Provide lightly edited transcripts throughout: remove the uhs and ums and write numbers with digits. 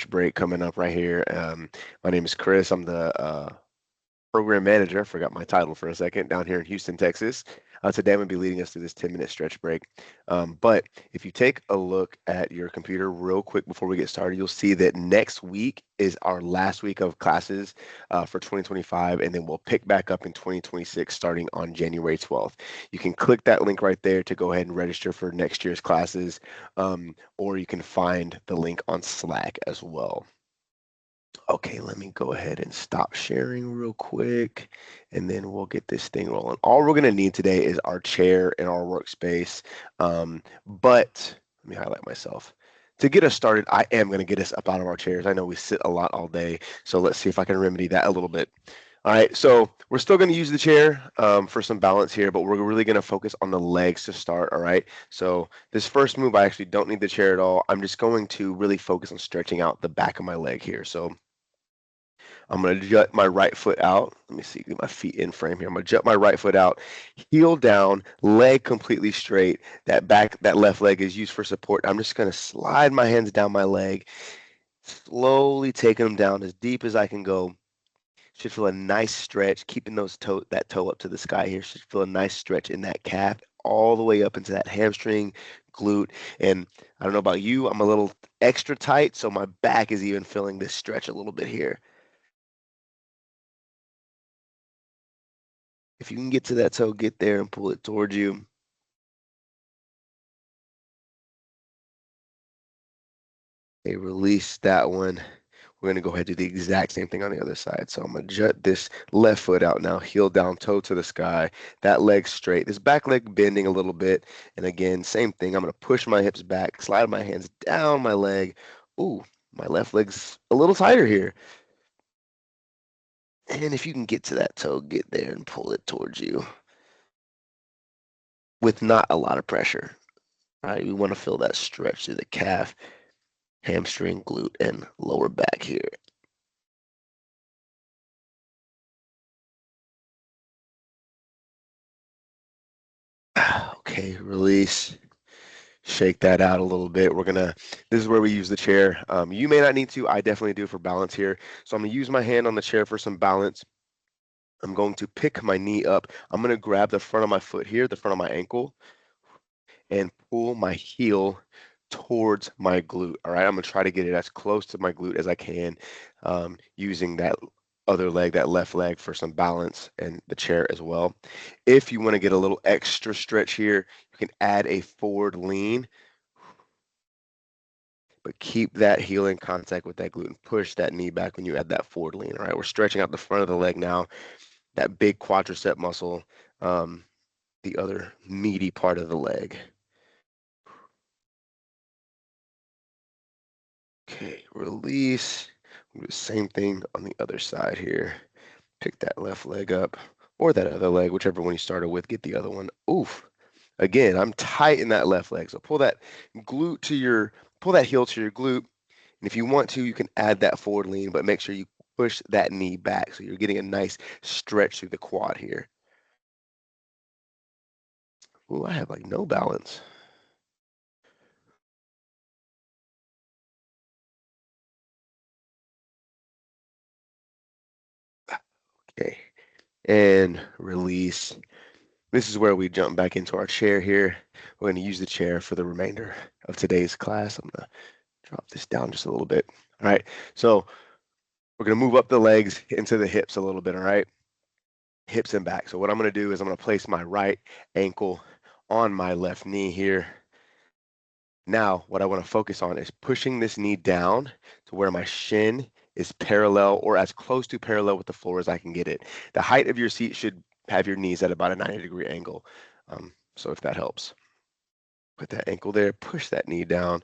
stretch break coming up right here. My name is Chris. I'm the program manager. I forgot my title for a second down here in Houston, Texas. Today I'm going to be leading us through this 10-minute stretch break. But if you take a look at your computer real quick before we get started, you'll see that next week is our last week of classes for 2025, and then we'll pick back up in 2026 starting on January 12th. You can click that link right there to go ahead and register for next year's classes, or you can find the link on Slack as well. Okay, let me go ahead and stop sharing real quick, and then we'll get this thing rolling. All we're gonna need today is our chair and our workspace. But let me highlight myself. To get us started, I am gonna get us up out of our chairs. I know we sit a lot all day, so let's see if I can remedy that a little bit. All right, so we're still gonna use the chair for some balance here, but we're really gonna focus on the legs to start, all right? So this first move, I actually don't need the chair at all. I'm just going to really focus on stretching out the back of my leg here. So I'm going to jut my right foot out. Let me see, get my feet in frame here. I'm going to jut my right foot out, heel down, leg completely straight. That left leg is used for support. I'm just going to slide my hands down my leg, slowly taking them down as deep as I can go. Should feel a nice stretch, keeping that toe up to the sky here. Should feel a nice stretch in that calf, all the way up into that hamstring, glute. And I don't know about you, I'm a little extra tight, so my back is even feeling this stretch a little bit here. If you can get to that toe, get there and pull it towards you. Okay, release that one. We're going to go ahead and do the exact same thing on the other side. So I'm going to jut this left foot out now, heel down, toe to the sky. That leg straight. This back leg bending a little bit. And again, same thing. I'm going to push my hips back, slide my hands down my leg. Ooh, my left leg's a little tighter here. And if you can get to that toe, get there and pull it towards you with not a lot of pressure. Right? We want to feel that stretch through the calf, hamstring, glute, and lower back here. Okay, release. Shake that out a little bit. This is where we use the chair. You may not need to. I definitely do for balance here. So I'm gonna use my hand on the chair for some balance. I'm going to pick my knee up. I'm gonna grab the front of my foot here, the front of my ankle, and pull my heel towards my glute. All right, I'm gonna try to get it as close to my glute as I can, using that other leg, that left leg, for some balance, and the chair as well. If you want to get a little extra stretch here, you can add a forward lean, but keep that heel in contact with that glute and push that knee back when you add that forward lean. All right, we're stretching out the front of the leg now, that big quadricep muscle, um, the other meaty part of the leg. Okay, release. Do the same thing on the other side here. Pick that left leg up, or that other leg, whichever one you started with, get the other one. Oof. Again, I'm tight in that left leg. So pull that heel to your glute. And if you want to, you can add that forward lean, but make sure you push that knee back so you're getting a nice stretch through the quad here. Ooh, I have like no balance. Okay, and release. This is where we jump back into our chair here. We're going to use the chair for the remainder of today's class. I'm going to drop this down just a little bit. All right, so we're going to move up the legs into the hips a little bit, all right? Hips and back. So what I'm going to do is I'm going to place my right ankle on my left knee here. Now, what I want to focus on is pushing this knee down to where my shin is parallel or as close to parallel with the floor as I can get it. The height of your seat should have your knees at about a 90-degree angle. So if that helps, put that ankle there, push that knee down.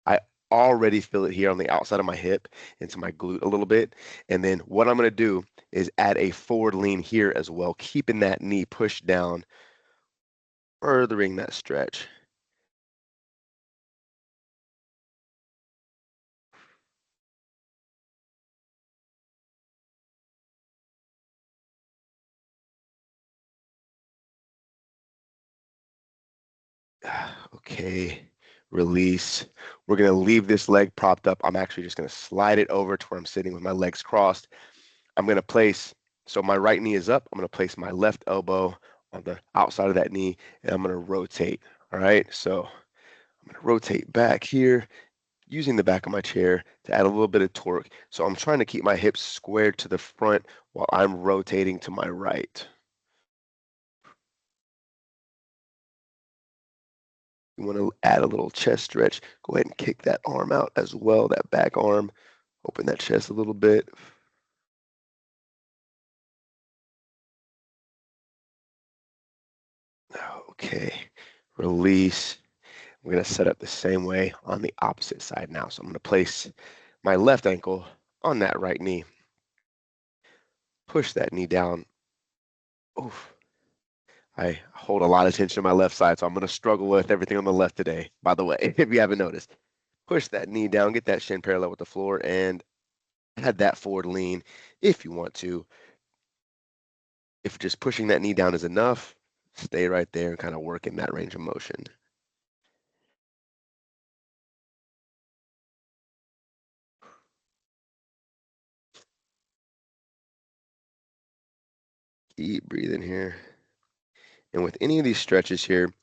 I already feel it here on the outside of my hip into my glute a little bit. And then what I'm going to do is add a forward lean here as well, keeping that knee pushed down, furthering that stretch. Okay, release. We're going to leave this leg propped up. I'm actually just going to slide it over to where I'm sitting with my legs crossed. I'm going to place, so my right knee is up. I'm going to place my left elbow on the outside of that knee, and I'm going to rotate. All right, so I'm going to rotate back here using the back of my chair to add a little bit of torque. So I'm trying to keep my hips squared to the front while I'm rotating to my right. You want to add a little chest stretch. Go ahead and kick that arm out as well, that back arm. Open that chest a little bit. Okay, release. We're going to set up the same way on the opposite side now. So I'm going to place my left ankle on that right knee. Push that knee down. Oof. I hold a lot of tension on my left side, so I'm going to struggle with everything on the left today, by the way, if you haven't noticed. Push that knee down, get that shin parallel with the floor, and add that forward lean if you want to. If just pushing that knee down is enough, stay right there and kind of work in that range of motion. Keep breathing here. And with any of these stretches here,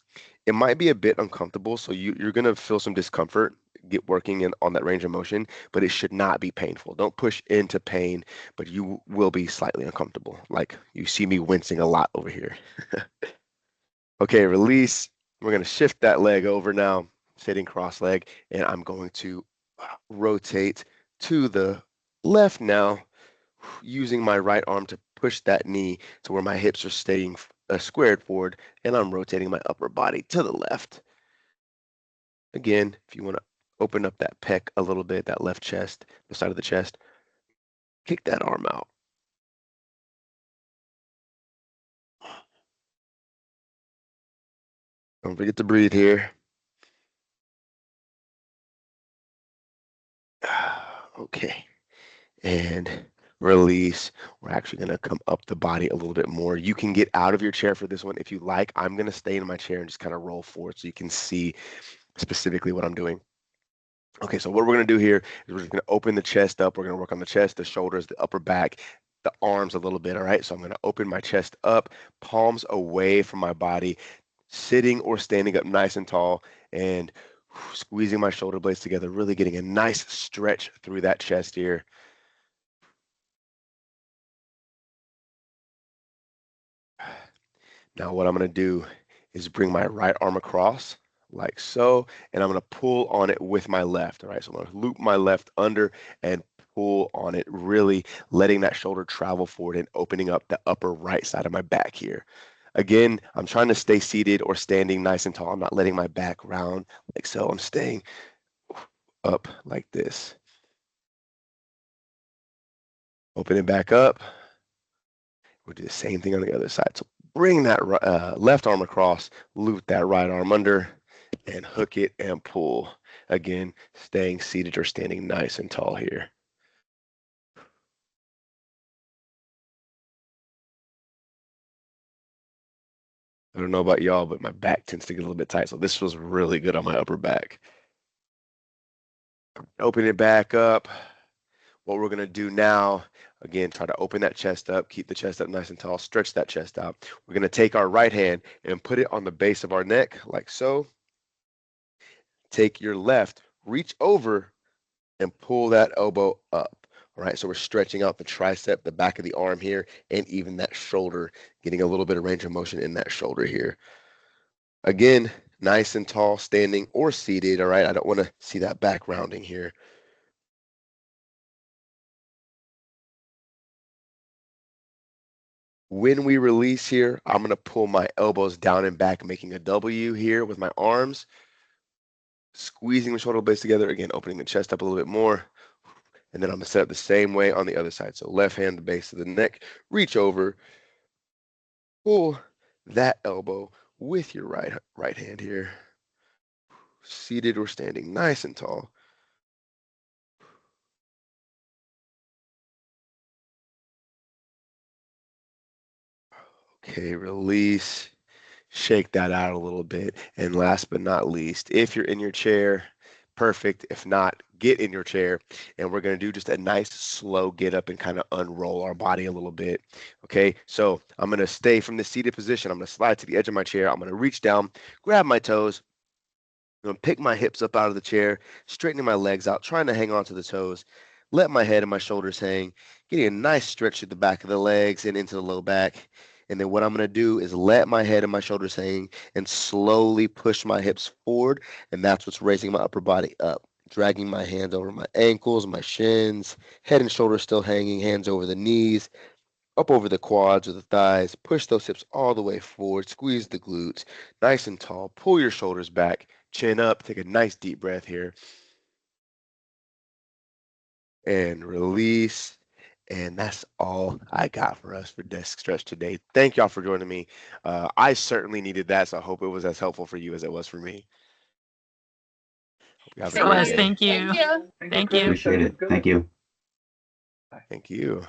it might be a bit uncomfortable, so you're going to feel some discomfort get working in on that range of motion, but it should not be painful. Don't push into pain, but you will be slightly uncomfortable. Like you see me wincing a lot over here. Okay, release. We're going to shift that leg over now, sitting cross leg, and I'm going to rotate to the left now, using my right arm to push that knee to where my hips are staying squared forward, and I'm rotating my upper body to the left. Again, if you want to open up that pec a little bit, that left chest, the side of the chest, kick that arm out. Don't forget to breathe here. Okay, and release. We're actually going to come up the body a little bit more. You can get out of your chair for this one if you like. I'm going to stay in my chair and just kind of roll forward so you can see specifically what I'm doing. Okay, so what we're going to do here is we're just going to open the chest up. We're going to work on the chest, the shoulders, the upper back, the arms a little bit. All right, so I'm going to open my chest up, palms away from my body, sitting or standing up nice and tall, and squeezing my shoulder blades together, really getting a nice stretch through that chest here. Now what I'm going to do is bring my right arm across like so, and I'm going to pull on it with my left. All right, so I'm going to loop my left under and pull on it, really letting that shoulder travel forward and opening up the upper right side of my back here. Again, I'm trying to stay seated or standing nice and tall. I'm not letting my back round like so. I'm staying up like this. Open it back up. We'll do the same thing on the other side. So bring that left arm across, loop that right arm under, and hook it and pull. Again, staying seated or standing nice and tall here. I don't know about y'all, but my back tends to get a little bit tight. So this feels really good on my upper back. Open it back up. What we're going to do now, again, try to open that chest up, keep the chest up nice and tall, stretch that chest out. We're going to take our right hand and put it on the base of our neck like so. Take your left, reach over and pull that elbow up. All right, so we're stretching out the tricep, the back of the arm here, and even that shoulder, getting a little bit of range of motion in that shoulder here. Again, nice and tall, standing or seated. All right, I don't want to see that back rounding here. When we release here, I'm going to pull my elbows down and back, making a W here with my arms, squeezing the shoulder blades together, again, opening the chest up a little bit more. And then I'm going to set up the same way on the other side. So left hand, the base of the neck, reach over, pull that elbow with your right hand here, seated or standing nice and tall. Okay, release. shake that out a little bit. And last but not least, if you're in your chair, perfect. If not, get in your chair. And we're going to do just a nice slow get up and kind of unroll our body a little bit. Okay, so I'm going to stay from the seated position. I'm going to slide to the edge of my chair. I'm going to reach down, grab my toes. I'm going to pick my hips up out of the chair, straightening my legs out, trying to hang on to the toes. Let my head and my shoulders hang, getting a nice stretch through the back of the legs and into the low back. And then what I'm going to do is let my head and my shoulders hang and slowly push my hips forward. And that's what's raising my upper body up, dragging my hands over my ankles, my shins, head and shoulders still hanging, hands over the knees, up over the quads or the thighs. Push those hips all the way forward. Squeeze the glutes nice and tall. Pull your shoulders back, chin up. Take a nice deep breath here. And release. And that's all I got for us for desk stretch today. Thank y'all for joining me. I certainly needed that, so I hope it was as helpful for you as it was for me. Hope you have a It great was. day. Thank you. Thank you. Appreciate it. Thank you. Thank you.